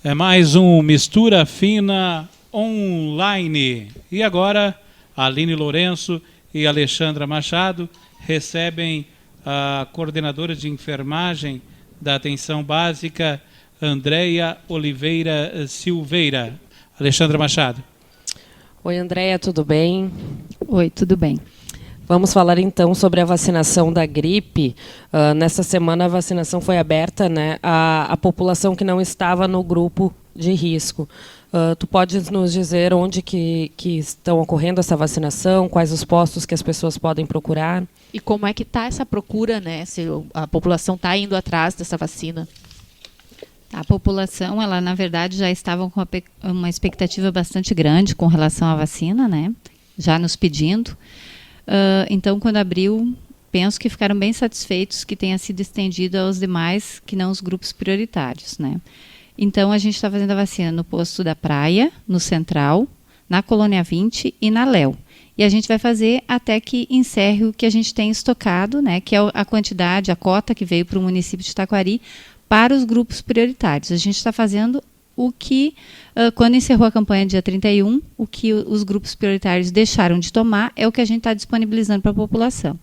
É mais um Mistura Fina online. E agora, Aline Lourenço e Alexandra Machado recebem a coordenadora de enfermagem da Atenção Básica, Andréia Oliveira Silveira. Alexandra Machado. Oi, Andréia, tudo bem? Oi, tudo bem. Vamos falar então sobre a vacinação da gripe. Nessa semana a vacinação foi aberta, né, à população que não estava no grupo de risco. Tu podes nos dizer onde que estão ocorrendo essa vacinação, quais os postos que as pessoas podem procurar? E como é que está essa procura, né? Se a população está indo atrás dessa vacina? A população, ela na verdade já estava com uma expectativa bastante grande com relação à vacina, né? Já nos pedindo. Então, quando abriu, penso que ficaram bem satisfeitos que tenha sido estendido aos demais, que não os grupos prioritários, né? Então, a gente está fazendo a vacina no posto da Praia, no Central, na Colônia 20 e na Léo. E a gente vai fazer até que encerre o que a gente tem estocado, né? Que é a quantidade, a cota que veio para o município de Taquari para os grupos prioritários. A gente está fazendo o que, quando encerrou a campanha dia 31, o que os grupos prioritários deixaram de tomar é o que a gente está disponibilizando para a população.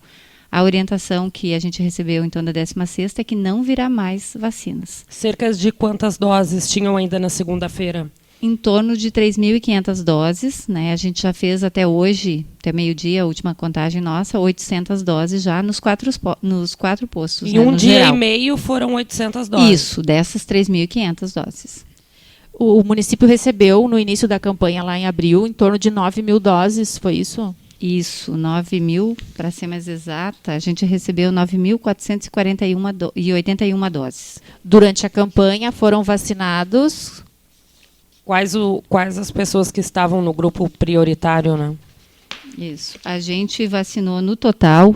A orientação que a gente recebeu então da 16ª é que não virá mais vacinas. Cerca de quantas doses tinham ainda na segunda-feira? Em torno de 3.500 doses, né? A gente já fez até hoje, até meio-dia, a última contagem nossa, 800 doses já nos quatro postos. Em né, um dia geral. e meio foram 800 doses. Isso, dessas 3.500 doses. O município recebeu, no início da campanha, lá em abril, em torno de 9.000 doses, foi isso? Isso, 9.000, para ser mais exata, a gente recebeu 9.441 doses. Durante a campanha foram vacinados... Quais as pessoas que estavam no grupo prioritário, né? Isso. A gente vacinou no total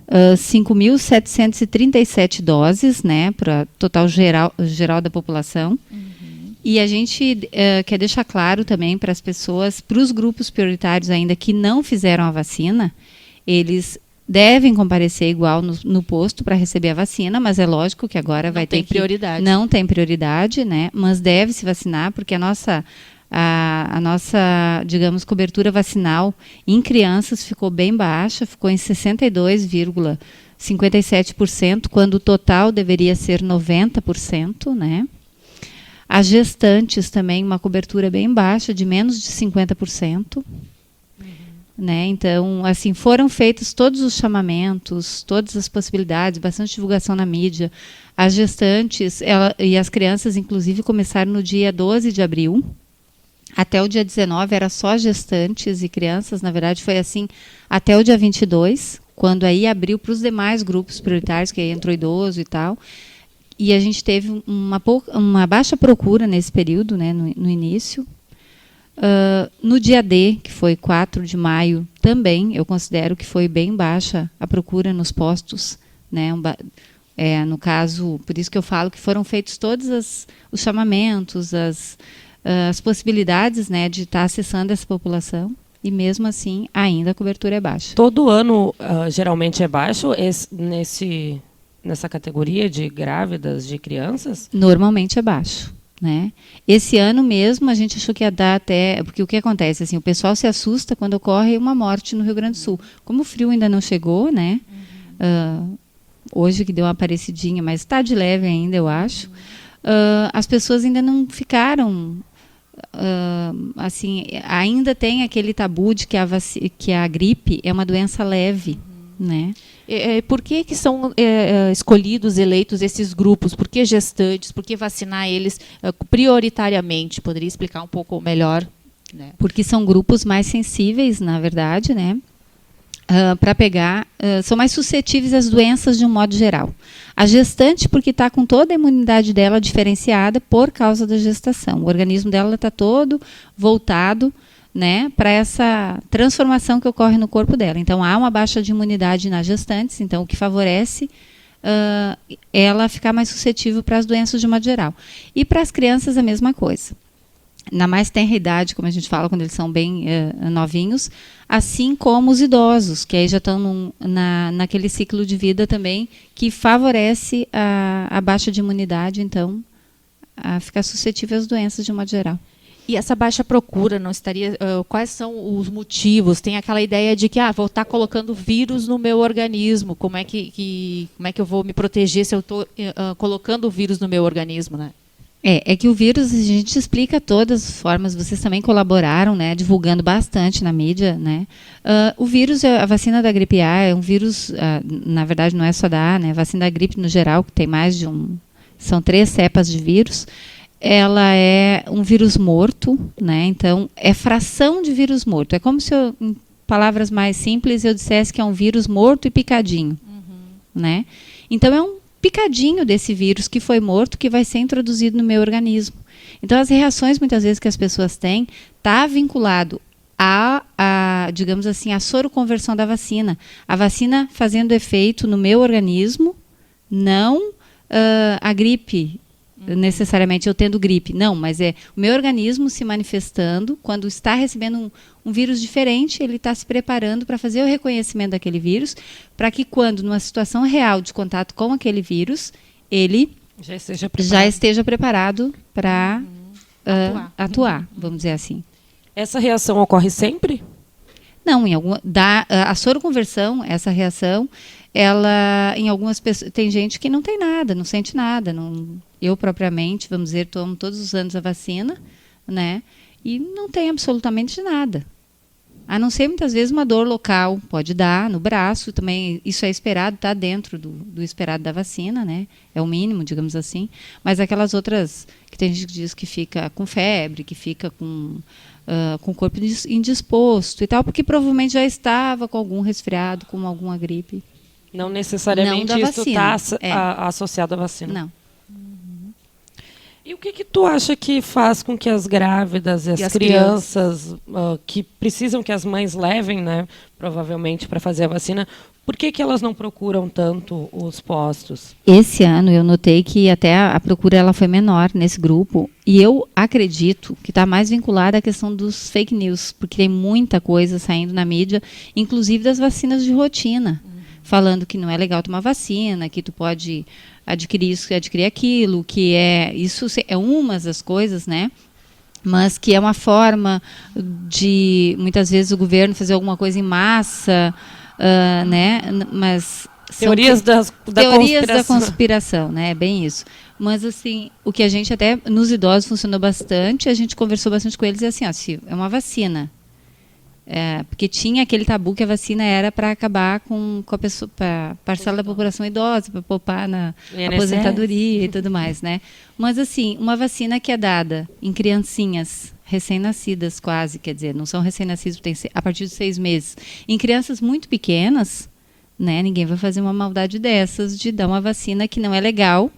5.737 doses, né, para total geral da população. Uhum. E a gente quer deixar claro também para as pessoas, para os grupos prioritários ainda que não fizeram a vacina, eles devem comparecer igual no posto para receber a vacina, mas é lógico que agora vai ter prioridade. Não tem prioridade, né? Mas deve se vacinar, porque a nossa, digamos, cobertura vacinal em crianças ficou bem baixa, ficou em 62,57%, quando o total deveria ser 90%, né? As gestantes também, uma cobertura bem baixa, de menos de 50%. Né? Então, assim, foram feitos todos os chamamentos, todas as possibilidades, bastante divulgação na mídia. As gestantes e as crianças, inclusive, começaram no dia 12 de abril. Até o dia 19 era só gestantes e crianças. Na verdade, foi assim até o dia 22, quando aí abriu para os demais grupos prioritários, que aí entrou idoso e tal. E a gente teve uma baixa procura nesse período, né, no início. No dia D, que foi 4 de maio, também eu considero que foi bem baixa a procura nos postos, né? No caso, por isso que eu falo que foram feitos todos os chamamentos, as possibilidades, né, de estar acessando essa população, e mesmo assim ainda a cobertura é baixa. Todo ano geralmente é baixo nessa categoria de grávidas, de crianças? Normalmente é baixo. Né? Esse ano mesmo a gente achou que ia dar até... Porque o que acontece? Assim, o pessoal se assusta quando ocorre uma morte no Rio Grande do Sul. Como o frio ainda não chegou, né? Hoje que deu uma aparecidinha, mas está de leve ainda, eu acho. As pessoas ainda não ficaram... assim, ainda tem aquele tabu de que a gripe é uma doença leve. Né? Por que são escolhidos, eleitos esses grupos? Por que gestantes? Por que vacinar eles prioritariamente? Poderia explicar um pouco melhor? Né? Porque são grupos mais sensíveis, na verdade, né? Para pegar, são mais suscetíveis às doenças de um modo geral. A gestante, porque está com toda a imunidade dela diferenciada por causa da gestação. O organismo dela está todo voltado, né, para essa transformação que ocorre no corpo dela. Então, há uma baixa de imunidade nas gestantes, então, o que favorece ela ficar mais suscetível para as doenças de modo geral. E para as crianças, a mesma coisa. Na mais tenra idade, como a gente fala, quando eles são bem novinhos, assim como os idosos, que aí já estão naquele ciclo de vida também, que favorece a baixa de imunidade, então, a ficar suscetível às doenças de um modo geral. E essa baixa procura não estaria... quais são os motivos? Tem aquela ideia de que vou estar colocando vírus no meu organismo. Como é que eu vou me proteger se eu estou colocando o vírus no meu organismo, né? É que o vírus, a gente explica todas as formas, vocês também colaboraram, né, divulgando bastante na mídia, né? O vírus, a vacina da gripe A é um vírus, na verdade não é só da A, né? A vacina da gripe no geral, que tem mais de são 3 cepas de vírus, ela é um vírus morto, né? Então, é fração de vírus morto. É como se, em palavras mais simples, eu dissesse que é um vírus morto e picadinho, né? Então, é um picadinho desse vírus que foi morto que vai ser introduzido no meu organismo. Então, as reações, muitas vezes, que as pessoas têm, está vinculado digamos assim, a soroconversão da vacina. A vacina fazendo efeito no meu organismo, não a gripe, necessariamente eu tendo gripe. Não, mas é o meu organismo se manifestando quando está recebendo um vírus diferente, ele está se preparando para fazer o reconhecimento daquele vírus, para que quando, numa situação real de contato com aquele vírus, ele já esteja preparado para atuar, vamos dizer assim. Essa reação ocorre sempre? Não, a soroconversão, essa reação, ela, em algumas pessoas, tem gente que não tem nada, não sente nada. Eu, propriamente, vamos dizer, tomo todos os anos a vacina, né? E não tem absolutamente nada. A não ser, muitas vezes, uma dor local, pode dar no braço, também isso é esperado, está dentro do esperado da vacina, né? É o mínimo, digamos assim. Mas aquelas outras, que tem gente que diz que fica com febre, que fica com o corpo indisposto e tal, porque provavelmente já estava com algum resfriado, com alguma gripe. Não necessariamente não isso está associado à vacina. Não. E o que tu acha que faz com que as grávidas e as crianças que precisam que as mães levem, né, provavelmente para fazer a vacina, por que elas não procuram tanto os postos? Esse ano eu notei que até a procura ela foi menor nesse grupo, e eu acredito que está mais vinculada à questão dos fake news, porque tem muita coisa saindo na mídia, inclusive das vacinas de rotina, falando que não é legal tomar vacina, que tu pode adquirir isso, adquirir aquilo, que isso é uma das coisas, né? Mas que é uma forma de, muitas vezes, o governo fazer alguma coisa em massa, né? Mas teorias da conspiração, né? É bem isso. Mas, assim, o que a gente até, nos idosos, funcionou bastante, a gente conversou bastante com eles, e assim, se é uma vacina. Porque tinha aquele tabu que a vacina era para acabar com a pessoa, a parcela da população idosa, para poupar na aposentadoria e tudo mais, né? Mas, assim, uma vacina que é dada em criancinhas recém-nascidas quase, quer dizer, não são recém-nascidos, tem a partir de 6 meses. Em crianças muito pequenas, né, ninguém vai fazer uma maldade dessas de dar uma vacina que não é legal,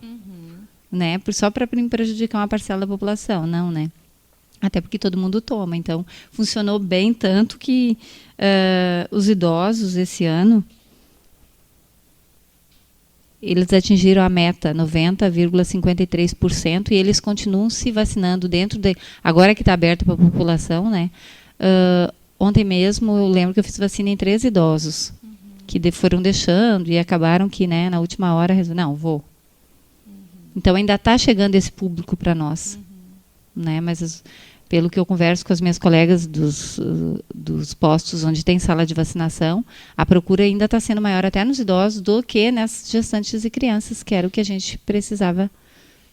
né, só para prejudicar uma parcela da população, não, né? Até porque todo mundo toma. Então, funcionou bem, tanto que os idosos, esse ano, eles atingiram a meta, 90,53%, e eles continuam se vacinando agora que está aberto para a população, né? Ontem mesmo, eu lembro que eu fiz vacina em 3 idosos, que foram deixando e acabaram que, né, na última hora, não, vou. Então, ainda está chegando esse público para nós. Né? Mas, pelo que eu converso com as minhas colegas dos postos onde tem sala de vacinação, a procura ainda está sendo maior até nos idosos do que nas gestantes e crianças, que era o que a gente precisava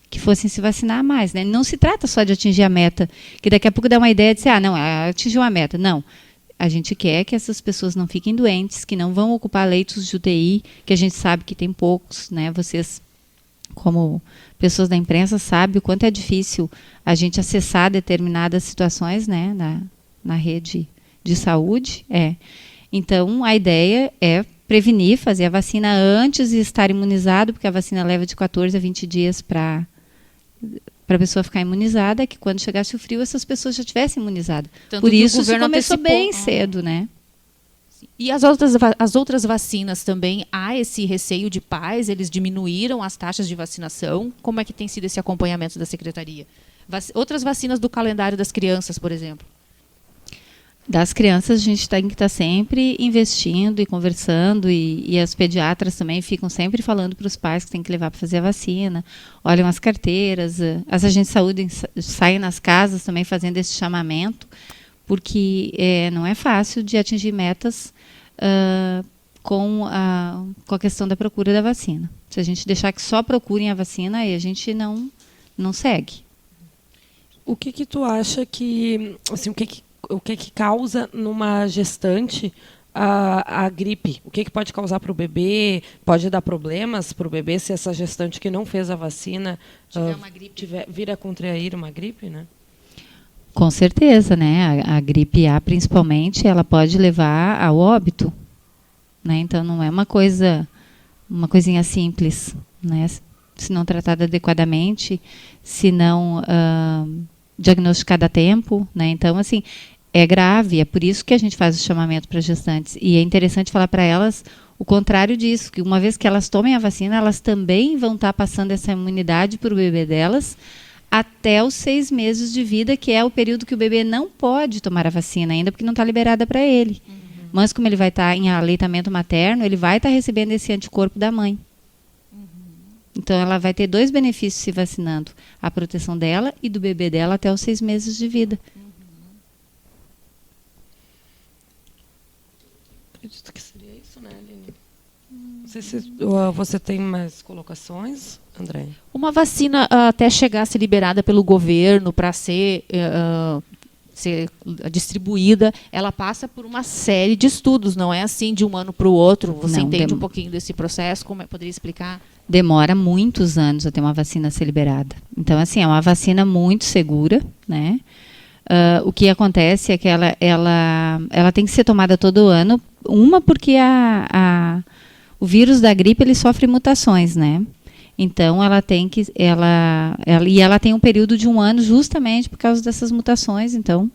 que fossem se vacinar mais. Né? Não se trata só de atingir a meta, que daqui a pouco dá uma ideia de não, atingiu a meta. Não. A gente quer que essas pessoas não fiquem doentes, que não vão ocupar leitos de UTI, que a gente sabe que tem poucos, né? Vocês, como pessoas da imprensa, sabem o quanto é difícil a gente acessar determinadas situações, né, na rede de saúde. Então, a ideia é prevenir, fazer a vacina antes de estar imunizado, porque a vacina leva de 14 a 20 dias para a pessoa ficar imunizada, que quando chegasse o frio, essas pessoas já tivessem imunizado. Tanto por isso, isso começou bem cedo, né? E as outras vacinas também, há esse receio de pais? Eles diminuíram as taxas de vacinação? Como é que tem sido esse acompanhamento da Secretaria? Outras vacinas do calendário das crianças, por exemplo? Das crianças, a gente tem que estar sempre investindo e conversando, e as pediatras também ficam sempre falando para os pais que tem que levar para fazer a vacina, olham as carteiras, as agentes de saúde saem nas casas também fazendo esse chamamento, porque não é fácil de atingir metas com a questão da procura da vacina. Se a gente deixar que só procurem a vacina, aí a gente não segue. O que tu acha que, assim, o que causa numa gestante a gripe? O que pode causar para o bebê? Pode dar problemas para o bebê se essa gestante que não fez a vacina tiver uma gripe, vir a contrair uma gripe, né? Com certeza, né? A gripe A, principalmente, ela pode levar ao óbito, né? Então não é uma coisinha simples, né? Se não tratada adequadamente, se não diagnosticada a tempo, né? Então, assim, é grave, é por isso que a gente faz o chamamento para gestantes. E é interessante falar para elas o contrário disso, que uma vez que elas tomem a vacina, elas também vão estar passando essa imunidade para o bebê delas até os 6 meses de vida, que é o período que o bebê não pode tomar a vacina ainda, porque não está liberada para ele. Mas como ele vai estar em aleitamento materno, ele vai estar recebendo esse anticorpo da mãe. Então, ela vai ter 2 benefícios se vacinando. A proteção dela e do bebê dela até os 6 meses de vida. Acredito que seria isso, né, Aline? Não sei se você tem mais colocações, André. Uma vacina até chegar a ser liberada pelo governo para ser distribuída, ela passa por uma série de estudos, não é assim de um ano para o outro. Você entende um pouquinho desse processo? Como poderia explicar? Demora muitos anos a ter uma vacina a ser liberada. Então, assim, é uma vacina muito segura, né? O que acontece é que ela tem que ser tomada todo ano, porque o vírus da gripe ele sofre mutações, né? Então, ela tem um período de 1 ano justamente por causa dessas mutações. Então,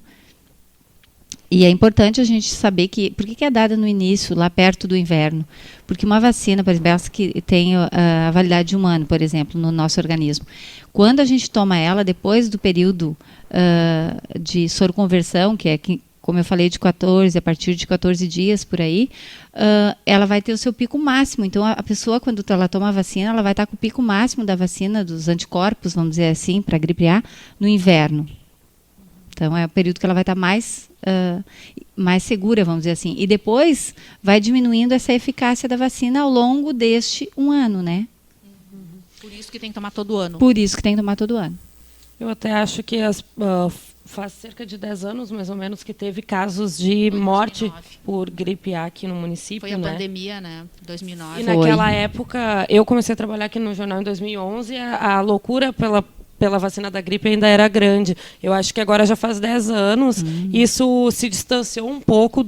e é importante a gente saber por que é dada no início, lá perto do inverno. Porque uma vacina, por exemplo, essa que tem a validade de 1 ano, por exemplo, no nosso organismo, quando a gente toma ela depois do período de soroconversão, que é, como eu falei, a partir de 14 dias por aí, ela vai ter o seu pico máximo. Então, a pessoa, quando ela toma a vacina, ela vai estar com o pico máximo da vacina, dos anticorpos, vamos dizer assim, para a gripe A, no inverno. Então, é o período que ela vai estar mais segura, vamos dizer assim. E depois vai diminuindo essa eficácia da vacina ao longo deste 1 ano, né? Por isso que tem que tomar todo ano. Por isso que tem que tomar todo ano. Eu até acho que faz cerca de 10 anos, mais ou menos, que teve casos de morte por gripe A aqui no município. Foi a pandemia, né? 2009. E naquela época, eu comecei a trabalhar aqui no jornal em 2011, a loucura pela vacina da gripe ainda era grande. Eu acho que agora já faz 10 anos, isso se distanciou um pouco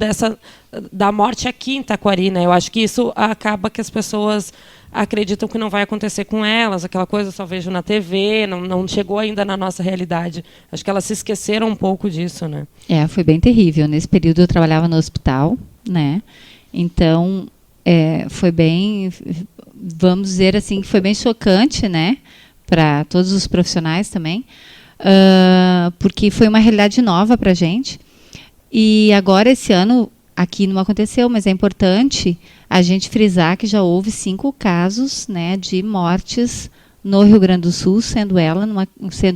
da morte aqui em Taquari, né? Eu acho que isso acaba que as pessoas acreditam que não vai acontecer com elas, aquela coisa só vejo na TV, não chegou ainda na nossa realidade. Acho que elas se esqueceram um pouco disso, né? Foi bem terrível. Nesse período eu trabalhava no hospital, né? Então, foi bem, vamos dizer assim, foi bem chocante, né? Para todos os profissionais também, porque foi uma realidade nova para a gente. E agora, esse ano, aqui não aconteceu, mas é importante a gente frisar que já houve 5 casos, né, de mortes no Rio Grande do Sul, sendo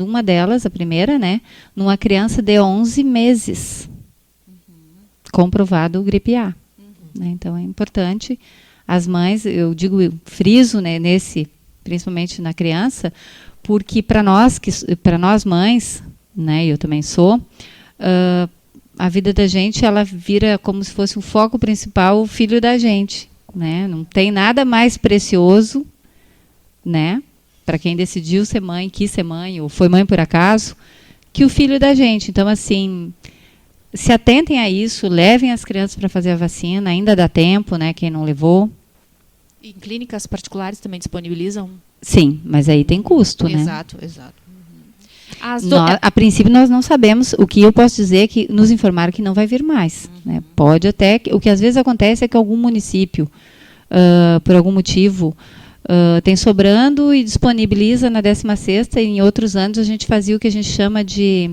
uma delas, a primeira, né, numa criança de 11 meses, comprovado gripe A. Né? Então, é importante as mães, eu friso, né, principalmente na criança, porque para nós mães, né, eu também sou, a vida da gente ela vira como se fosse o foco principal, o filho da gente, né? Não tem nada mais precioso, né, para quem decidiu ser mãe, quis ser mãe ou foi mãe por acaso, que o filho da gente. Então, assim, se atentem a isso, levem as crianças para fazer a vacina, ainda dá tempo, né, quem não levou. E em clínicas particulares também disponibilizam? Sim, mas aí tem custo, né? Exato. A princípio nós não sabemos. O que eu posso dizer é que nos informaram que não vai vir mais. Né? Pode até... O que às vezes acontece é que algum município, por algum motivo, tem sobrando e disponibiliza na 16ª, e em outros anos a gente fazia o que a gente chama de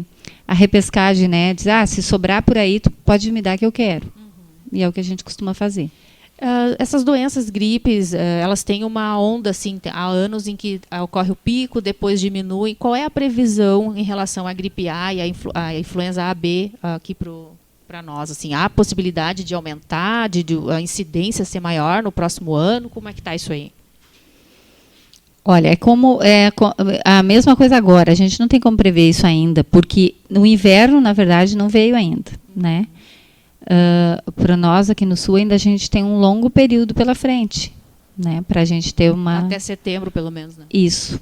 a repescagem, né? Diz, se sobrar por aí, tu pode me dar que eu quero. E é o que a gente costuma fazer. Essas doenças gripes, elas têm uma onda, assim, há anos em que ocorre o pico, depois diminui. Qual é a previsão em relação à gripe A e à influenza AB aqui para nós? Assim, há possibilidade de aumentar, de a incidência ser maior no próximo ano? Como é que está isso aí? Olha, é a mesma coisa agora. A gente não tem como prever isso ainda, porque no inverno, na verdade, não veio ainda, né? Para nós aqui no Sul ainda a gente tem um longo período pela frente, né? Para a gente ter uma... Até setembro, pelo menos, né? Isso.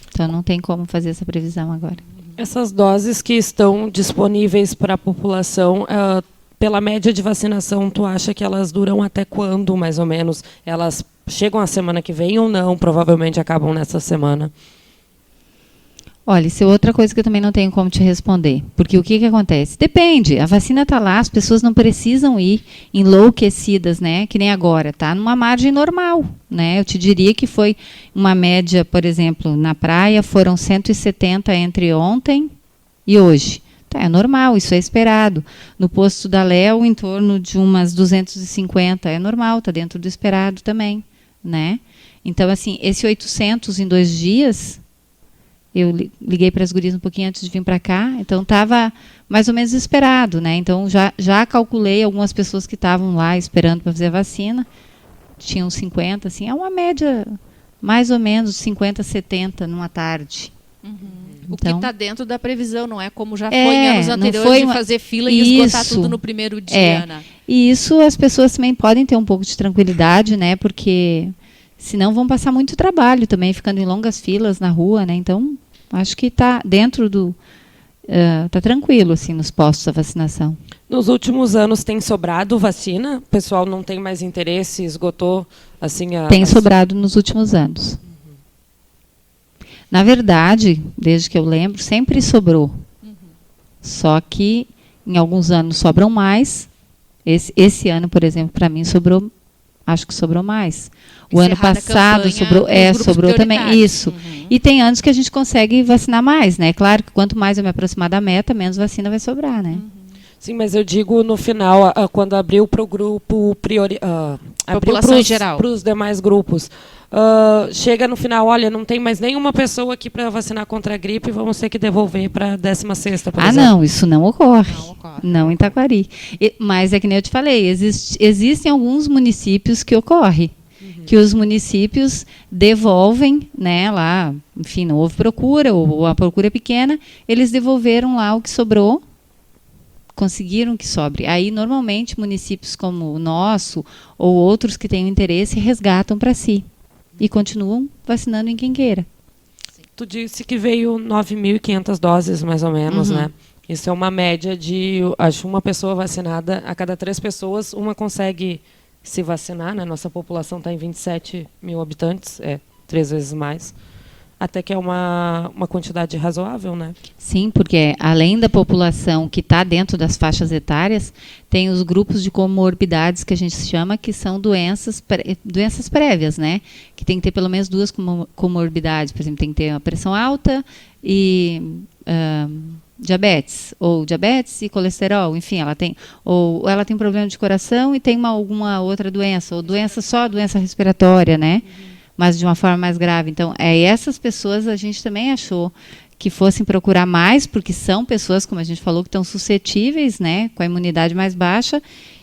Então não tem como fazer essa previsão agora. Essas doses que estão disponíveis para a população, pela média de vacinação, tu acha que elas duram até quando, mais ou menos? Elas chegam a semana que vem ou não? Provavelmente acabam nessa semana. Olha, isso é outra coisa que eu também não tenho como te responder. Porque o que acontece? Depende. A vacina está lá, as pessoas não precisam ir enlouquecidas, né? Que nem agora. Está numa margem normal, né? Eu te diria que foi uma média, por exemplo, na praia, foram 170 entre ontem e hoje. Tá, é normal, isso é esperado. No posto da Léo, em torno de umas 250. É normal, está dentro do esperado também, né? Então, assim, esse 800 em 2 dias... Eu liguei para as gurias um pouquinho antes de vir para cá, então estava mais ou menos esperado, né? Então já calculei algumas pessoas que estavam lá esperando para fazer a vacina, tinham 50, assim, é uma média mais ou menos 50, 70 numa tarde. O que Então, está dentro da previsão, não é como já foi em anos anteriores de fazer fila e esgotar tudo no primeiro dia, né? E isso as pessoas também podem ter um pouco de tranquilidade, né? Porque senão vão passar muito trabalho também, ficando em longas filas na rua, né? Então acho que está dentro do... Está tranquilo, assim, nos postos da vacinação. Nos últimos anos tem sobrado vacina? O pessoal não tem mais interesse, esgotou, assim... Tem sobrado nos últimos anos. Na verdade, desde que eu lembro, sempre sobrou. Só que em alguns anos sobram mais. Esse ano, por exemplo, para mim sobrou... Acho que sobrou mais. O ano passado sobrou também. Isso. E tem anos que a gente consegue vacinar mais, né? Claro que quanto mais eu me aproximar da meta, menos vacina vai sobrar, né? Sim, mas eu digo no final, quando abriu para o grupo população em geral, para os demais grupos, chega no final, olha, não tem mais nenhuma pessoa aqui para vacinar contra a gripe, vamos ter que devolver para a 16ª, por exemplo. Não, isso não ocorre. Não em Taquari. Mas é que nem eu te falei, existem alguns municípios que ocorre. Que os municípios devolvem, né, lá, enfim, não houve procura, ou a procura é pequena, eles devolveram lá o que sobrou, conseguiram que sobre. Aí, normalmente, municípios como o nosso, ou outros que tenham interesse, resgatam para si. E continuam vacinando em quem queira. Tu disse que veio 9.500 doses, mais ou menos, né? Isso é uma média de, acho, uma pessoa vacinada, a cada 3 pessoas, uma consegue se vacinar, né? Nossa população está em 27 mil habitantes, 3 vezes mais. Até que é uma quantidade razoável, né? Sim, porque além da população que está dentro das faixas etárias, tem os grupos de comorbidades que a gente chama, que são doenças prévias, né? Que tem que ter pelo menos 2 comorbidades. Por exemplo, tem que ter uma pressão alta e diabetes e colesterol, enfim, ela tem problema de coração e tem alguma outra doença, ou doença respiratória, né? Mas de uma forma mais grave. Então, essas pessoas a gente também achou que fossem procurar mais, porque são pessoas, como a gente falou, que estão suscetíveis, né, com a imunidade mais baixa,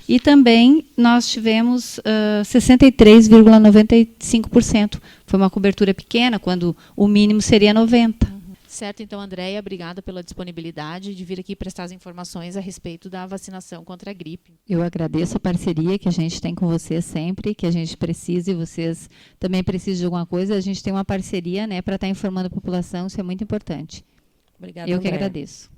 e também nós tivemos 63,95%. Foi uma cobertura pequena, quando o mínimo seria 90%. Certo, então, Andréia, obrigada pela disponibilidade de vir aqui prestar as informações a respeito da vacinação contra a gripe. Eu agradeço a parceria que a gente tem com vocês sempre, que a gente precisa e vocês também precisam de alguma coisa. A gente tem uma parceria, né, para estar informando a população, isso é muito importante. Obrigada, Eu que Andréia. agradeço.